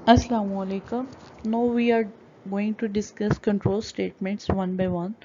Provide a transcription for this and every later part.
Assalamu alaikum. Now we are going to discuss control statements one by one.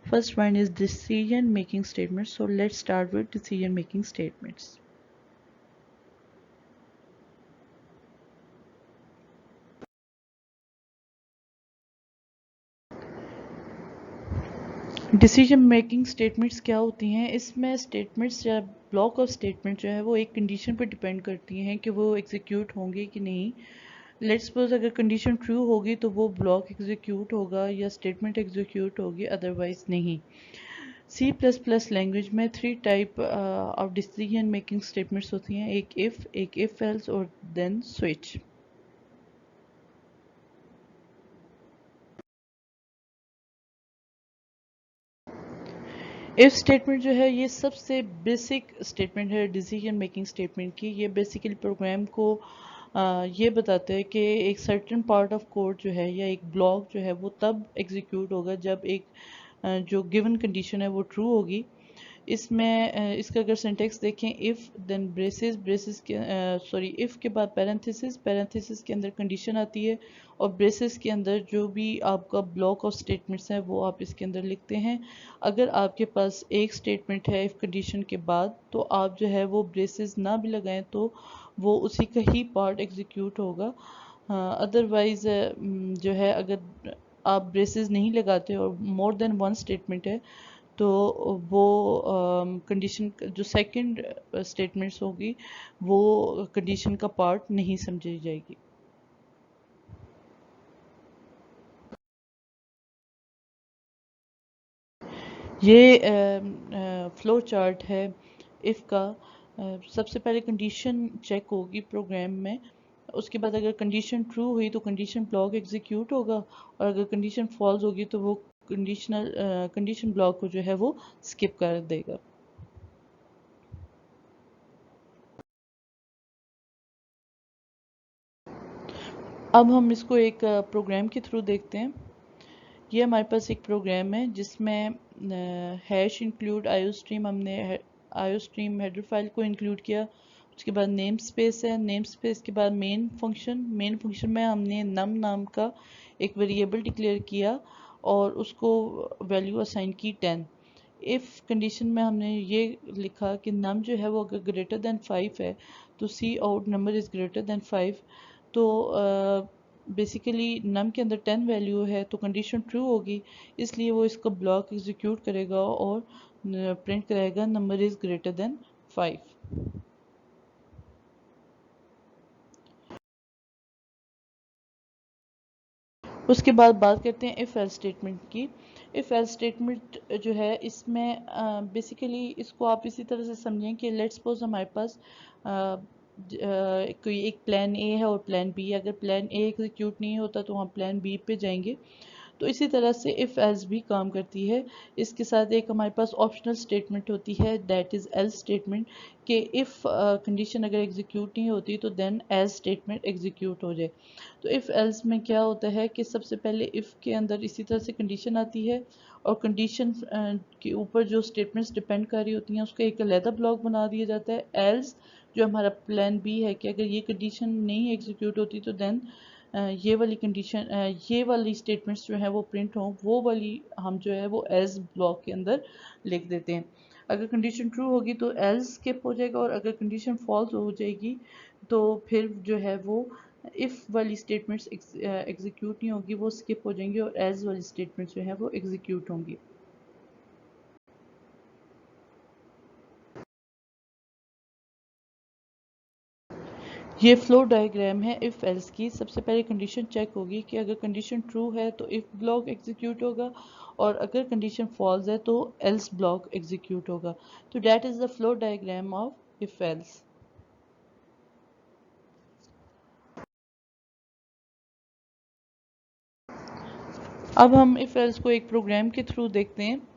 First one is decision making statements. So let's start with decision making statements. Decision making statements क्या होती हैं? इसमें statements या block of statement जो है वो एक condition पर डिपेंड करती हैं कि वो एग्जीक्यूट होंगे कि नहीं। लेट्स सपोज अगर कंडीशन ट्रू होगी तो वो ब्लॉक एग्जीक्यूट होगा या स्टेटमेंट एग्जीक्यूट होगी, अदरवाइज नहीं। C++ लैंग्वेज में 3 type of decision making statements होती हैं, एक इफ एल्स और देन स्विच। इफ स्टेटमेंट जो है ये सबसे बेसिक स्टेटमेंट है डिसीजन मेकिंग स्टेटमेंट की। ये बेसिकली प्रोग्राम को ये बताते हैं कि एक सर्टेन पार्ट ऑफ कोड जो है या एक ब्लॉक जो है वो तब एग्जीक्यूट होगा जब एक जो गिवन कंडीशन है वो ट्रू होगी। इसमें इसका अगर सिंटेक्स देखें, इफ़ देन ब्रेसेस, ब्रेसेस के इफ़ के बाद पैरेंथेसिस, पैरेंथेसिस के अंदर कंडीशन आती है और ब्रेसेस के अंदर जो भी आपका ब्लॉक ऑफ स्टेटमेंट्स है वो आप इसके अंदर लिखते हैं। अगर आपके पास एक स्टेटमेंट है इफ़ कंडीशन के बाद तो आप जो है वो ब्रेसेस ना भी लगाएं तो वो उसी का ही पार्ट एग्जीक्यूट होगा। अदरवाइज जो है अगर आप ब्रेसेस नहीं लगाते और मोर देन वन स्टेटमेंट है तो वो कंडीशन जो सेकंड स्टेटमेंट्स होगी वो कंडीशन का पार्ट नहीं समझी जाएगी। ये फ्लो चार्ट है इफ़ का। सबसे पहले कंडीशन चेक होगी प्रोग्राम में, उसके बाद अगर कंडीशन ट्रू हुई तो कंडीशन ब्लॉक एग्जीक्यूट होगा और अगर कंडीशन फॉल्स होगी तो वो कंडीशन ब्लॉक को जो है वो स्किप कर देगा। अब हम इसको एक प्रोग्राम के थ्रू देखते हैं। ये हमारे पास एक प्रोग्राम है जिसमें हैश इंक्लूड आयोस्ट्रीम, हमने आयोस्ट्रीम हेडर फाइल को इंक्लूड किया। उसके बाद नेम स्पेस है, नेम स्पेस के बाद मेन फंक्शन में हमने नम नाम का एक वेरिएबल डिक्लेयर किया और उसको वैल्यू असाइन की 10। इफ़ कंडीशन में हमने ये लिखा कि नम जो है वो अगर ग्रेटर देन 5 है तो C out number is greater than 5। तो बेसिकली नम के अंदर 10 वैल्यू है तो कंडीशन ट्रू होगी, इसलिए वो इसका ब्लॉक एग्जीक्यूट करेगा और प्रिंट करेगा नंबर इज़ ग्रेटर देन 5। उसके बाद बात करते हैं इफ़ एल्स स्टेटमेंट की। इफ़ एल्स स्टेटमेंट जो है इसमें बेसिकली इसको आप इसी तरह से समझें कि लेट्स सपोज हमारे पास कोई एक प्लान ए है और प्लान बी है। अगर प्लान ए एग्जीक्यूट नहीं होता तो हम प्लान बी पे जाएंगे। तो इसी तरह से इफ़ एल्स भी काम करती है। इसके साथ एक हमारे पास ऑप्शनल स्टेटमेंट होती है दैट इज़ एल्स स्टेटमेंट, कि इफ़ कंडीशन अगर एग्जीक्यूट नहीं होती तो देन एल्स स्टेटमेंट एग्जीक्यूट हो जाए। तो इफ़ एल्स में क्या होता है कि सबसे पहले इफ़ के अंदर इसी तरह से कंडीशन आती है और कंडीशन के ऊपर जो स्टेटमेंट्स डिपेंड कर रही होती हैं उसका एक अलहदा ब्लॉक बना दिया जाता है एल्स, जो हमारा प्लान बी है कि अगर ये कंडीशन नहीं एग्जीक्यूट होती तो देन ये वाली कंडीशन ये वाली स्टेटमेंट्स जो है वो प्रिंट हों, वो वाली हम जो है वो एल्स ब्लॉक के अंदर लिख देते हैं। अगर कंडीशन ट्रू होगी तो एल्स स्किप हो जाएगा और अगर कंडीशन फॉल्स हो जाएगी तो फिर जो है वो इफ़ वाली स्टेटमेंट्स एग्जीक्यूट नहीं होगी, वो स्किप हो जाएंगी और एज वाली स्टेटमेंट्स जो है वो एग्जीक्यूट होंगी। ये फ्लो डायग्राम है इफ़ एल्स की। सबसे पहले कंडीशन चेक होगी कि अगर कंडीशन ट्रू है तो इफ़ ब्लॉक एग्जीक्यूट होगा और अगर कंडीशन फॉल्स है तो एल्स ब्लॉक एग्जीक्यूट होगा। तो that is the flow diagram of if else. अब हम इफ़ एल्स को एक प्रोग्राम के थ्रू देखते हैं।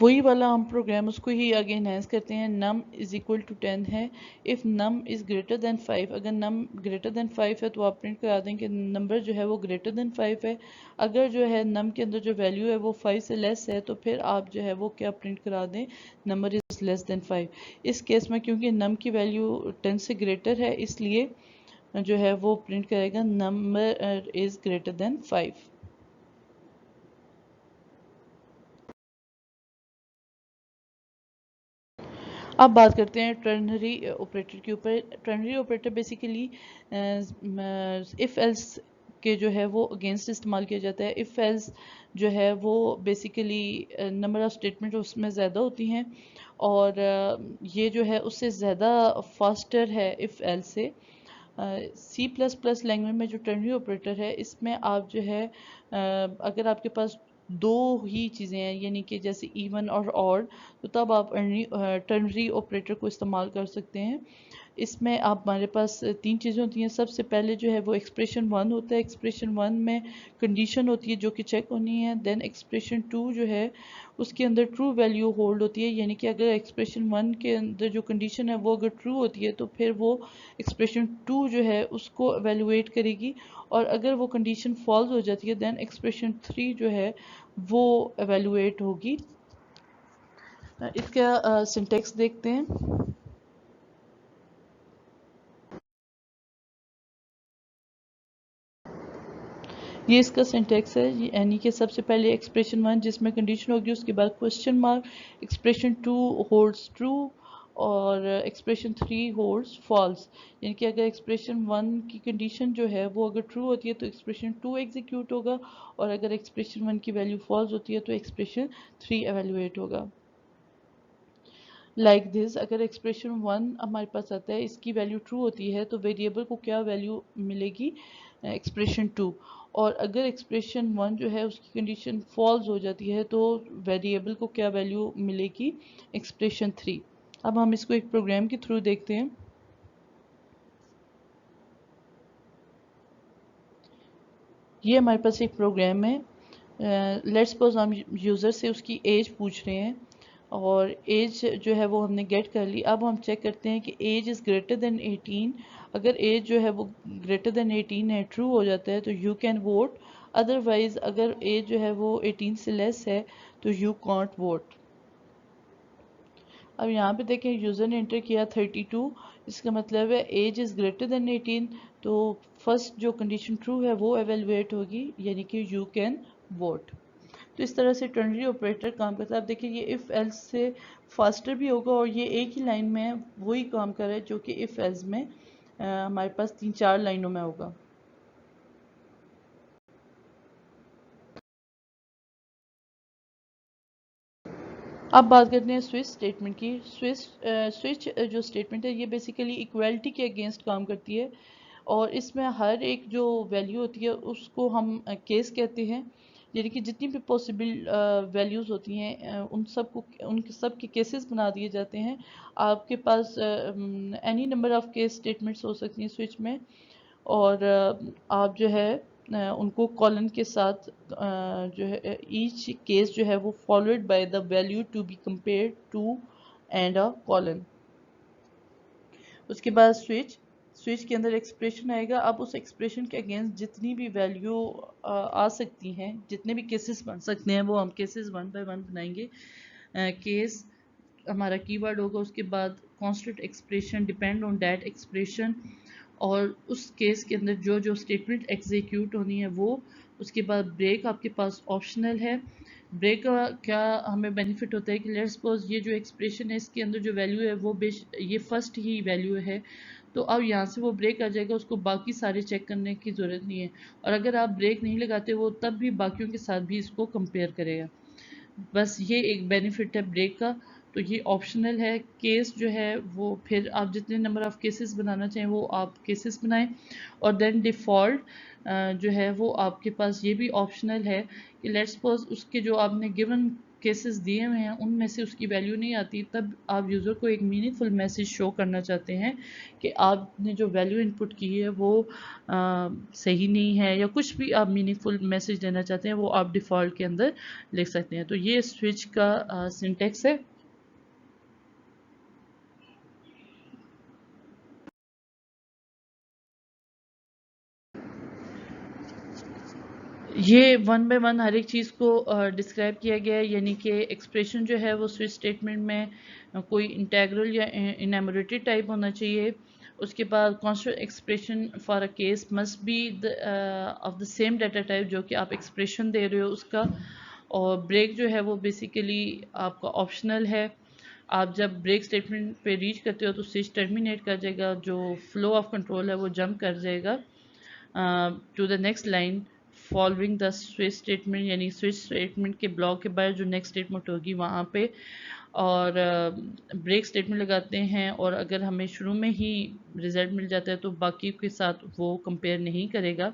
वही वाला हम प्रोग्राम उसको ही आगे इनहेंस करते हैं। नम इज़ इक्वल टू 10 है। If num is greater than 5, अगर नम ग्रेटर देन 5 है तो आप प्रिंट करा दें कि नंबर जो है वो ग्रेटर देन 5 है। अगर जो है नम के अंदर जो वैल्यू है वो 5 से लेस है तो फिर आप जो है वो क्या प्रिंट करा दें, नंबर इज़ लेस देन 5। इस केस में क्योंकि नम की वैल्यू 10 से ग्रेटर है इसलिए जो है वो प्रिंट करेगा नंबर इज ग्रेटर देन 5। अब बात करते हैं टर्नरी ऑपरेटर के ऊपर। Ternary operator basically if else के जो है वो अगेंस्ट इस्तेमाल किया जाता है। इफ़ एल्स जो है वो बेसिकली नंबर ऑफ स्टेटमेंट उसमें ज़्यादा होती हैं और ये जो है उससे ज़्यादा फास्टर है इफ़ एल्स से। C++ लैंग्वेज में जो टर्नरी ऑपरेटर है इसमें आप जो है अगर आपके पास दो ही चीज़ें हैं यानी कि जैसे इवन और ऑड, तो तब आप टर्नरी ऑपरेटर को इस्तेमाल कर सकते हैं। इसमें आप हमारे पास तीन चीज़ें होती हैं। सबसे पहले जो है वो एक्सप्रेशन वन होता है। एक्सप्रेशन वन में कंडीशन होती है जो कि चेक होनी है। देन एक्सप्रेशन टू जो है उसके अंदर ट्रू वैल्यू होल्ड होती है, यानी कि अगर एक्सप्रेशन वन के अंदर जो कंडीशन है वो अगर ट्रू होती है तो फिर वो एक्सप्रेशन टू जो है उसको एवेलुएट करेगी, और अगर वो कंडीशन फॉल्स हो जाती है देन एक्सप्रेशन थ्री जो है वो एवेलुएट होगी। इसका सिंटेक्स देखते हैं। ये इसका सिंटेक्स है, यानी कि सबसे पहले एक्सप्रेशन वन जिसमें कंडीशन होगी, उसके बाद question mark, expression two holds true और एक्सप्रेशन थ्री होल्ड्स फॉल्स। यानी कि अगर एक्सप्रेशन वन की कंडीशन जो है वो अगर ट्रू होती है तो एक्सप्रेशन टू एग्जीक्यूट होगा, और अगर एक्सप्रेशन वन की वैल्यू फॉल्स होती है तो एक्सप्रेशन थ्री एवेलुएट होगा। लाइक दिस, अगर एक्सप्रेशन वन हमारे पास आता है, इसकी वैल्यू ट्रू होती है तो वेरिएबल को क्या वैल्यू मिलेगी, एक्सप्रेशन टू। और अगर एक्सप्रेशन वन जो है उसकी कंडीशन फॉल्स हो जाती है तो वेरिएबल को क्या वैल्यू मिलेगी, एक्सप्रेशन थ्री। अब हम इसको एक प्रोग्राम के थ्रू देखते हैं। ये हमारे पास एक प्रोग्राम है। लेट्स सपोज हम यूज़र से उसकी एज पूछ रहे हैं और एज जो है वो हमने गेट कर ली। अब हम चेक करते हैं कि एज इज़ ग्रेटर देन 18। अगर एज जो है वो ग्रेटर देन 18 है, ट्रू हो जाता है तो यू कैन वोट। अदरवाइज़ अगर एज जो है वो 18 से लेस है तो यू कॉन्ट वोट। अब यहाँ पे देखें यूज़र ने इंटर किया 32, इसका मतलब है एज इज़ ग्रेटर देन 18, तो फर्स्ट जो कंडीशन ट्रू है वो एवेलुएट होगी, यानी कि यू कैन वोट। तो इस तरह से टर्नरी ऑपरेटर काम करता है। आप देखिए ये इफ़ एल्स से फास्टर भी होगा और ये एक ही लाइन में वही काम कर रहा है जो कि इफ़ एल्स में हमारे पास 3-4 लाइनों में होगा। अब बात करते हैं स्विच स्टेटमेंट की। स्विच जो स्टेटमेंट है ये बेसिकली इक्वालिटी के अगेंस्ट काम करती है, और इसमें हर एक जो वैल्यू होती है उसको हम केस कहते हैं, यानी कि जितनी भी पॉसिबल वैल्यूज़ होती हैं उन सबको उन सब के केसेस बना दिए जाते हैं। आपके पास any number of case statements हो सकती हैं स्विच में, और आप जो है उनको कॉलन के साथ जो है ईच केस जो है वो followed by the value to be compare to and a colon. उसके बाद स्विच, स्विच के अंदर एक्सप्रेशन आएगा। अब उस एक्सप्रेशन के अगेंस्ट जितनी भी वैल्यू आ सकती हैं, जितने भी केसेस बन सकते हैं वो हम केसेस वन बाय वन बनाएंगे। केस हमारा कीवर्ड होगा, उसके बाद constant expression depend on that expression, और उस केस के अंदर जो जो स्टेटमेंट एग्जीक्यूट होनी है वो। उसके बाद ब्रेक आपके पास ऑप्शनल है। ब्रेक का क्या हमें बेनिफिट होता है कि लेट्स सपोज ये जो एक्सप्रेशन है इसके अंदर जो वैल्यू है वो ये फर्स्ट ही वैल्यू है, तो अब यहाँ से वो ब्रेक आ जाएगा, उसको बाकी सारे चेक करने की ज़रूरत नहीं है। और अगर आप ब्रेक नहीं लगाते वो तब भी बाकियों के साथ भी इसको कंपेयर करेगा। बस ये एक बेनिफिट है ब्रेक का। तो ये ऑप्शनल है। केस जो है वो फिर आप जितने नंबर ऑफ केसेस बनाना चाहें वो आप केसेस बनाएं। और देन डिफ़ॉल्ट जो है वो आपके पास ये भी ऑप्शनल है कि लेट्स सपोज उसके जो आपने गिवन केसेस दिए हुए हैं उनमें से उसकी वैल्यू नहीं आती, तब आप यूज़र को एक मीनिंगफुल मैसेज शो करना चाहते हैं कि आपने जो वैल्यू इनपुट की है वो सही नहीं है, या कुछ भी आप मीनिंगफुल मैसेज देना चाहते हैं वो आप डिफ़ॉल्ट के अंदर लिख सकते हैं। तो ये स्विच का सिंटेक्स है। ये वन बाय वन हर एक चीज़ को डिस्क्राइब किया गया है, यानी कि एक्सप्रेशन जो है वो स्विच स्टेटमेंट में कोई इंटेग्रल या इनैमोरेटेड टाइप होना चाहिए, उसके बाद constant expression for a case must be of the same data type जो कि आप एक्सप्रेशन दे रहे हो उसका। और ब्रेक जो है वो बेसिकली आपका ऑप्शनल है। आप जब ब्रेक स्टेटमेंट पे रीच करते हो तो स्विच टर्मिनेट कर जाएगा, जो फ्लो ऑफ कंट्रोल है वो जंप कर जाएगा to the next line following the switch statement, यानी स्विच स्टेटमेंट के ब्लॉक के बाद जो नेक्स्ट स्टेटमेंट होगी वहाँ पे। और ब्रेक स्टेटमेंट लगाते हैं, और अगर हमें शुरू में ही रिजल्ट मिल जाता है तो बाकी के साथ वो कंपेयर नहीं करेगा।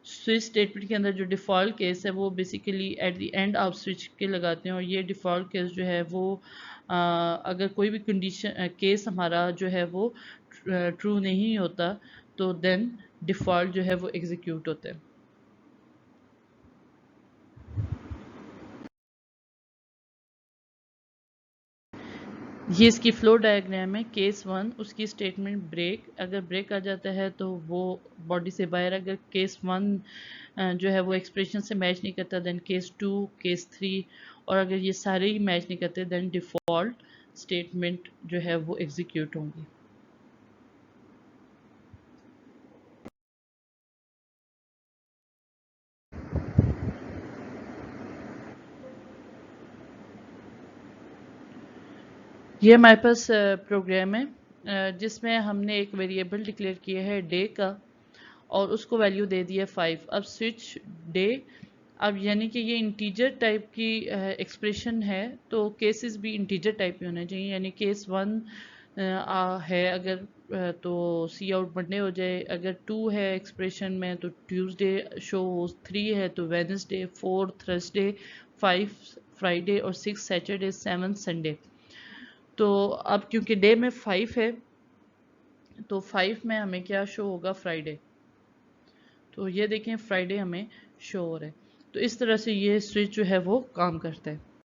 स्विच स्टेटमेंट के अंदर जो डिफ़ॉल्ट केस है वो बेसिकली एट द एंड आप स्विच के लगाते हैं, और ये डिफ़ॉल्ट केस जो है वो अगर कोई भी कंडीशन केस हमारा जो है वो ट्रू नहीं होता तो देन डिफ़ॉल्ट जो है वो एग्जीक्यूट होता है। ये इसकी फ्लो डायग्राम है। केस 1 उसकी स्टेटमेंट ब्रेक, अगर ब्रेक आ जाता है तो वो बॉडी से बाहर, अगर केस 1 जो है वो एक्सप्रेशन से मैच नहीं करता देन केस 2, केस 3, और अगर ये सारे ही मैच नहीं करते देन डिफ़ॉल्ट स्टेटमेंट जो है वो एग्जीक्यूट होंगी। ये हमारे पास प्रोग्राम है जिसमें हमने एक वेरिएबल डिक्लेयर किया है डे का, और उसको वैल्यू दे दी है 5। अब स्विच डे, अब यानी कि ये इंटीजर टाइप की एक्सप्रेशन है, तो केसेस भी इंटीजर टाइप के होने चाहिए। यानी केस 1 है अगर तो सी आउट मंडे हो जाए, अगर 2 है एक्सप्रेशन में तो ट्यूसडे शो, 3 है तो वेडनेसडे, 4 थर्सडे, 5 फ्राइडे, और 6 सैटरडे, 7 संडे। तो अब क्योंकि डे में 5 है तो 5 में हमें क्या शो होगा, फ्राइडे। तो ये देखें फ्राइडे हमें शो हो रहा है। तो इस तरह से ये स्विच जो है वो काम करता है।